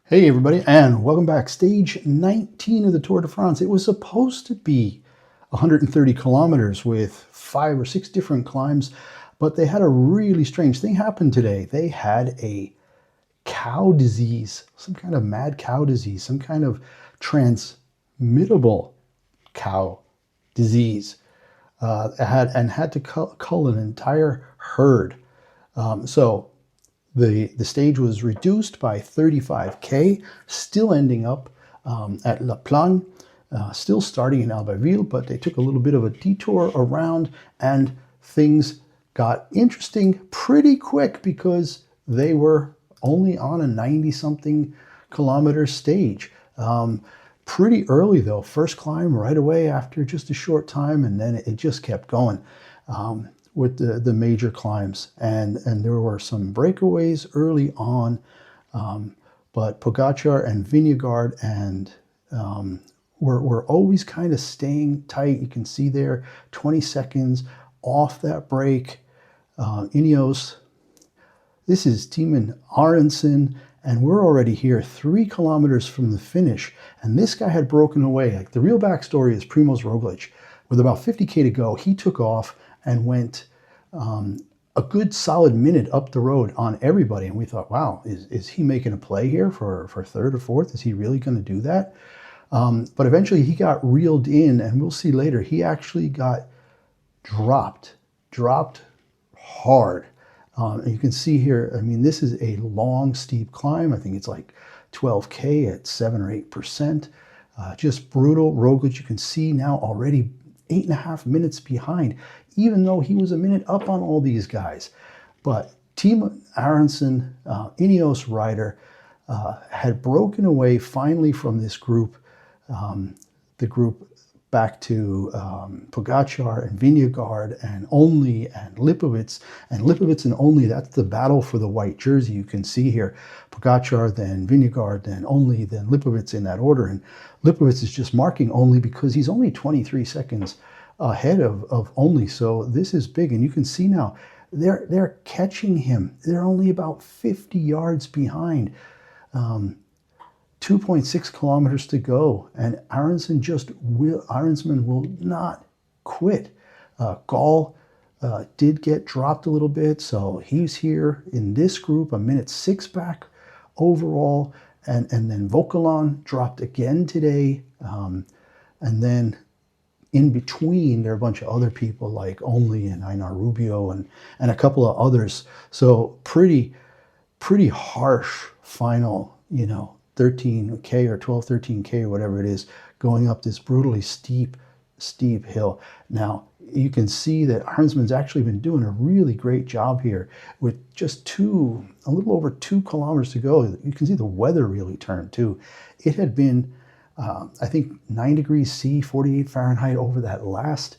Hey everybody, and welcome back. Stage 19 of the Tour de France. It was supposed to be 130 kilometers with 5 or 6 different climbs, but they had a really strange thing happen today. They had a cow disease, some kind of mad cow disease, some kind of transmittable cow disease. Had to cull an entire herd. So the stage was reduced by 35K, still ending up at Laplagnes, still starting in Albertville, but they took a little bit of a detour around and things got interesting pretty quick because they were only on a 90-something kilometer stage. Pretty early though, first climb right away after just a short time, and then it just kept going. With the major climbs, and there were some breakaways early on, but Pogačar and Vingegaard and were always kind of staying tight. You can see there 20 seconds off that break. Ineos, this is Timo Aronson, and we're already here 3 kilometers from the finish, and this guy had broken away. Like, the real backstory is Primož Roglič. With about 50K to go, he took off and went a good solid minute up the road on everybody. And we thought, wow, is he making a play here for third or fourth? Is he really going to do that? But eventually he got reeled in, and we'll see later, he actually got dropped hard. And you can see here, I mean, this is a long, steep climb. I think it's like 12K at 7 or 8%. Just brutal. Roglič, you can see now already 8.5 minutes behind, even though he was a minute up on all these guys. But Timo Aronson, Ineos rider, had broken away finally from this group, the group back to Pogačar and Vingegaard and Only and Lipovic. And Lipovic and Only, that's the battle for the white jersey. You can see here, Pogačar, then Vingegaard, then Only, then Lipovic in that order. And Lipovic is just marking Only because he's only 23 seconds ahead of Only. So this is big. And you can see now, they're catching him. They're only about 50 yards behind. 2.6 kilometers to go, and Aronsman will not quit. Gall did get dropped a little bit, so he's here in this group, a minute 6 back overall, and then Vauquelin dropped again today, and then in between there are a bunch of other people like Only and Einar Rubio and a couple of others. So pretty harsh final, 13K or 12, 13K or whatever it is, going up this brutally steep hill. Now, you can see that Aronsman's actually been doing a really great job here with just a little over 2 kilometers to go. You can see the weather really turned too. It had been, I think, 9 degrees C, 48 Fahrenheit over that last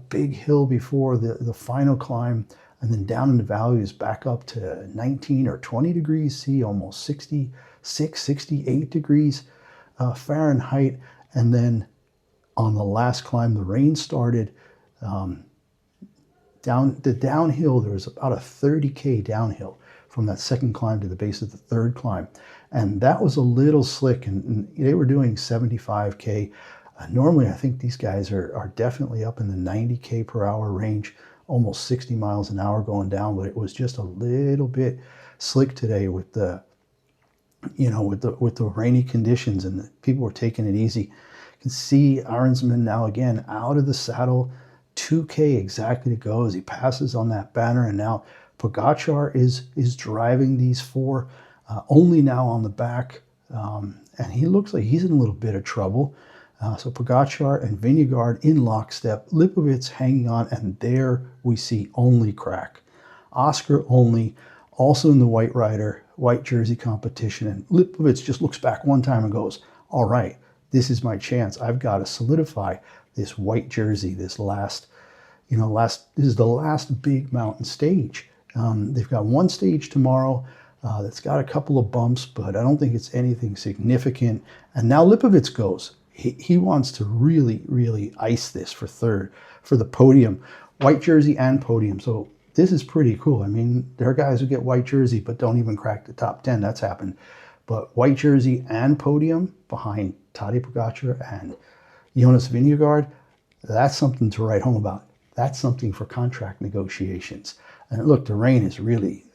big hill before the final climb. And then down in the valleys back up to 19 or 20 degrees C, almost 66, 68 degrees Fahrenheit. And then on the last climb, the rain started. Down the downhill, there was about a 30K downhill from that second climb to the base of the third climb. And that was a little slick, and they were doing 75K. Normally, I think these guys are definitely up in the 90K per hour range, almost 60 miles an hour going down, but it was just a little bit slick today with the rainy conditions, and the people were taking it easy. You can see Aronsman now again out of the saddle, 2K exactly to go as he passes on that banner, and now Pogačar is driving these 4, Only now on the back, and he looks like he's in a little bit of trouble. So Pogačar and Vingegaard in lockstep, Lipovic hanging on, and there we see Only crack. Oscar Only, also in the white jersey competition, and Lipovic just looks back one time and goes, all right, this is my chance. I've got to solidify this white jersey, this this is the last big mountain stage. They've got one stage tomorrow that's got a couple of bumps, but I don't think it's anything significant. And now Lipovic goes. He wants to really, really ice this for third, for the podium, white jersey and podium. So this is pretty cool. I mean, there are guys who get white jersey but don't even crack the top 10. That's happened. But white jersey and podium behind Tadej Pogacar and Jonas Vingegaard, that's something to write home about. That's something for contract negotiations. And look, the rain is really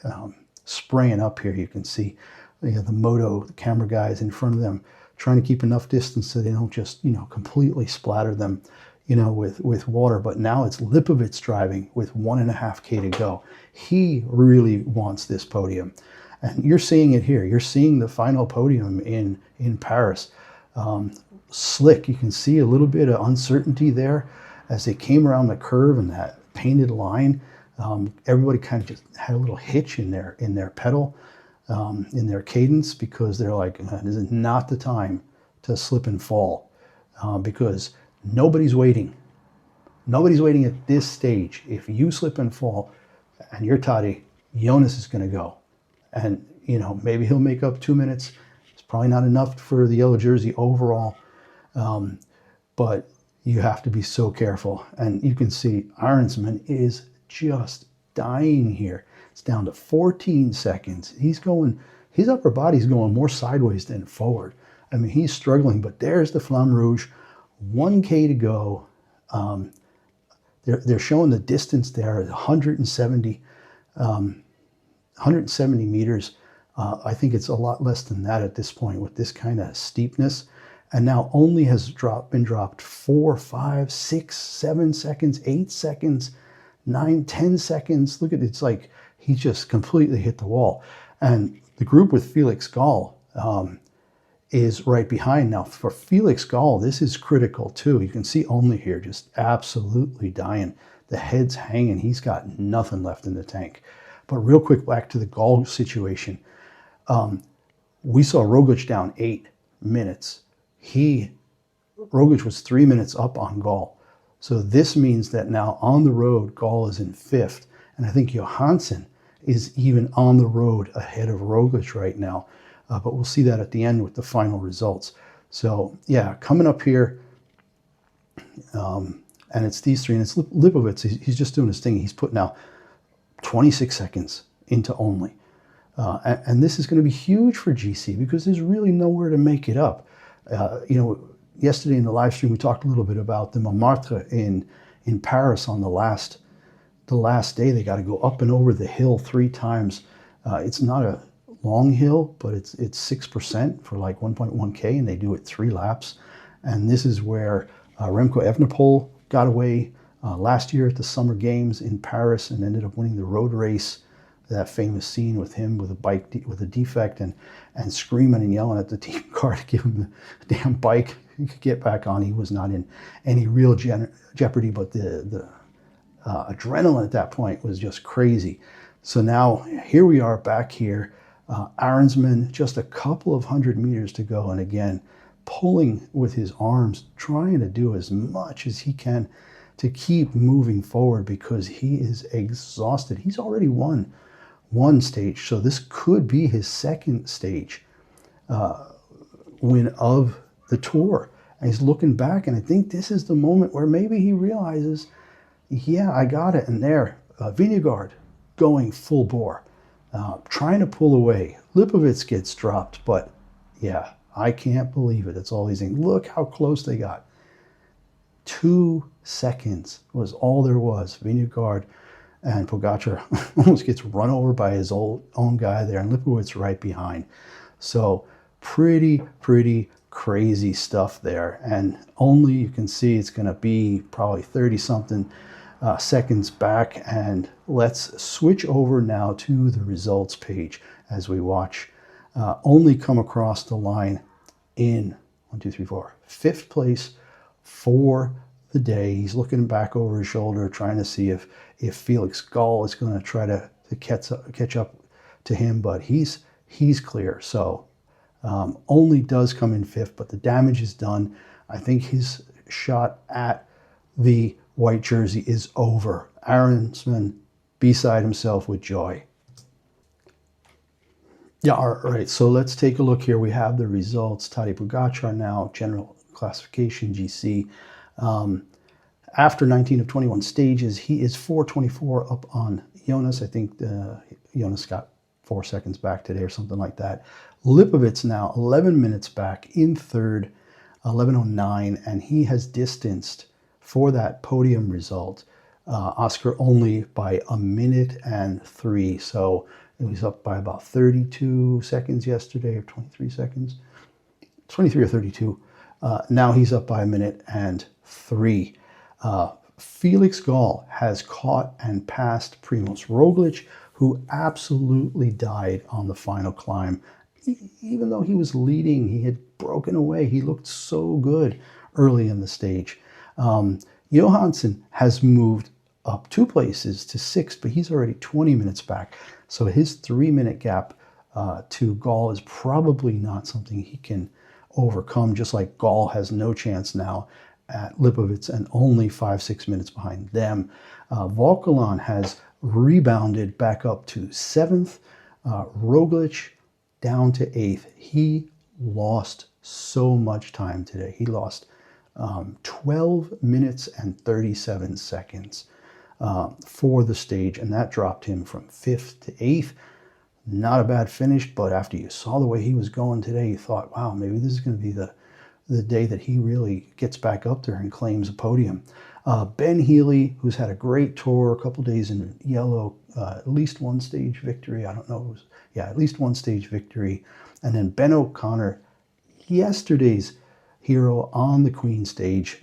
spraying up here. You can see the camera guys in front of them trying to keep enough distance so they don't just, completely splatter them, with water. But now it's Lipovitz driving with 1.5K to go. He really wants this podium. And you're seeing it here. You're seeing the final podium in Paris. Slick, you can see a little bit of uncertainty there as they came around the curve and that painted line. Everybody kind of just had a little hitch in their pedal, in their cadence, because they're like, this is not the time to slip and fall, because nobody's waiting. Nobody's waiting at this stage. If you slip and fall and you're Tadej, Jonas is going to go. And, maybe he'll make up 2 minutes. It's probably not enough for the yellow jersey overall. But you have to be so careful. And you can see Arensman is just dying here. It's down to 14 seconds. His upper body's going more sideways than forward. I mean, he's struggling, but there's the Flamme Rouge. 1K to go. They're showing the distance there at 170 meters. I think it's a lot less than that at this point with this kind of steepness. And now only has been dropped 4, 5, 6, 7 seconds, 8 seconds, 9, 10 seconds. Look at it. It's like he just completely hit the wall. And the group with Felix Gall is right behind. Now for Felix Gall, this is critical too. You can see only here just absolutely dying. The head's hanging. He's got nothing left in the tank. But real quick, back to the Gall situation. We saw Roglic down 8 minutes. Roglic was 3 minutes up on Gall. So this means that now on the road, Gall is in 5th. And I think Johansson is even on the road ahead of Roglic right now. But we'll see that at the end with the final results. So yeah, coming up here, and it's these three, and it's Lipovitz. He's just doing his thing. He's put now 26 seconds into only. And this is going to be huge for GC because there's really nowhere to make it up. Yesterday in the live stream, we talked a little bit about the Montmartre in Paris on the last day. They got to go up and over the hill 3 times. It's not a long hill, but it's 6% for like 1.1K, and they do it 3 laps. And this is where Remco Evenepoel got away last year at the Summer Games in Paris and ended up winning the road race. That famous scene with him with a bike with a defect and screaming and yelling at the team car to give him the damn bike he could get back on. He was not in any real jeopardy, but the adrenaline at that point was just crazy. So now here we are back here. Arensman, just a couple of 100 meters to go, and again pulling with his arms, trying to do as much as he can to keep moving forward because he is exhausted. He's already won one stage, so this could be his second stage win of the Tour. And he's looking back, and I think this is the moment where maybe he realizes, yeah, I got it. And there, Vingegaard going full bore, trying to pull away. Lipovitz gets dropped, but yeah, I can't believe it. That's all he's saying. Look how close they got. 2 seconds was all there was. Vingegaard and Pogacar almost gets run over by his own guy there, and Lipovitz right behind. So pretty crazy stuff there. And only you can see it's going to be probably 30-something seconds back. And let's switch over now to the results page as we watch only come across the line in 5th place for the day. He's looking back over his shoulder, trying to see if Felix Gall is going to try to catch up to him, but he's clear. So only does come in 5th, but the damage is done. I think his shot at the white jersey is over. Arensman beside himself with joy. Yeah, all right, so let's take a look here. We have the results. Tadej Pogacar now, general classification, GC. After 19 of 21 stages, he is 424 up on Jonas. I think Jonas got 4 seconds back today or something like that. Lipovitz now 11 minutes back in third, 11:09, and he has distanced for that podium result Oscar only by 1:03. So it was up by about 32 seconds yesterday, or 23 seconds, 23 or 32. Now he's up by 1:03. Felix Gall has caught and passed Primoz Roglic, who absolutely died on the final climb. Even though he was leading, he had broken away. He looked so good early in the stage. Johansson has moved up 2 places to 6th, but he's already 20 minutes back. So his 3-minute gap to Gall is probably not something he can overcome, just like Gall has no chance now at Lipovitz and only 5-6 minutes behind them. Volkalan has rebounded back up to 7th. Roglic down to 8th. He lost so much time today. He lost 12 minutes and 37 seconds for the stage, and that dropped him from 5th to 8th. Not a bad finish, but after you saw the way he was going today, you thought, wow, maybe this is going to be the day that he really gets back up there and claims a podium. Ben Healy, who's had a great tour, a couple days in yellow, at least one stage victory. I don't know. At least one stage victory. And then Ben O'Connor, yesterday's hero on the Queen stage,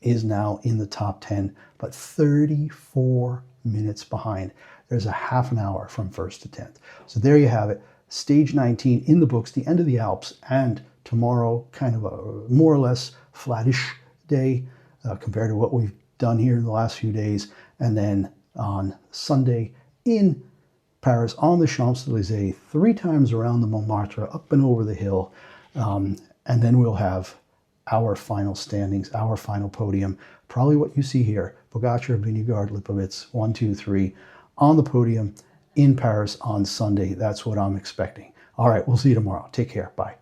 is now in the top 10, but 34 minutes behind. There's a half an hour from 1st to 10th. So there you have it. Stage 19 in the books, the end of the Alps, and tomorrow kind of a more or less flattish day compared to what we've done here in the last few days. And then on Sunday in Paris on the Champs-Élysées, 3 times around the Montmartre, up and over the hill. And then we'll have our final standings, our final podium. Probably what you see here. Pogačar, Vingegaard, Lipovitz, 1, 2, 3 on the podium in Paris on Sunday. That's what I'm expecting. All right, we'll see you tomorrow. Take care. Bye.